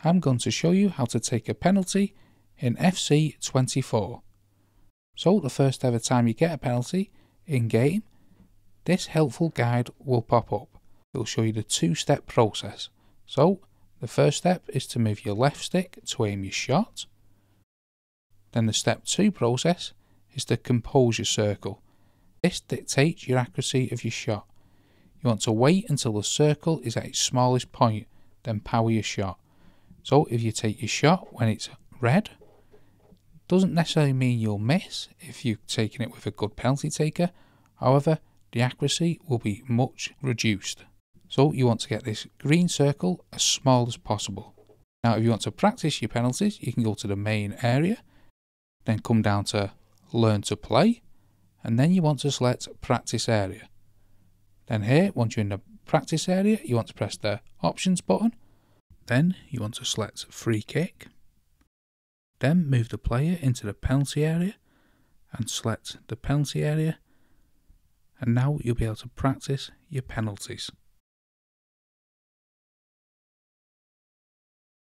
I'm going to show you how to take a penalty in FC 24. So the first ever time you get a penalty in game, this helpful guide will pop up. It will show you the two-step process. So the first step is to move your left stick to aim your shot. Then the step 2 process is to compose your circle. This dictates your accuracy of your shot. You want to wait until the circle is at its smallest point, then power your shot. So if you take your shot when it's red, doesn't necessarily mean you'll miss if you've taken it with a good penalty taker. However, the accuracy will be much reduced. So you want to get this green circle as small as possible. Now if you want to practice your penalties, you can go to the main area, then come down to learn to play, and then you want to select practice area. Then here, once you're in the practice area, you want to press the options button. Then you want to select free kick. Then move the player into the penalty area and select the penalty area. And now you'll be able to practice your penalties.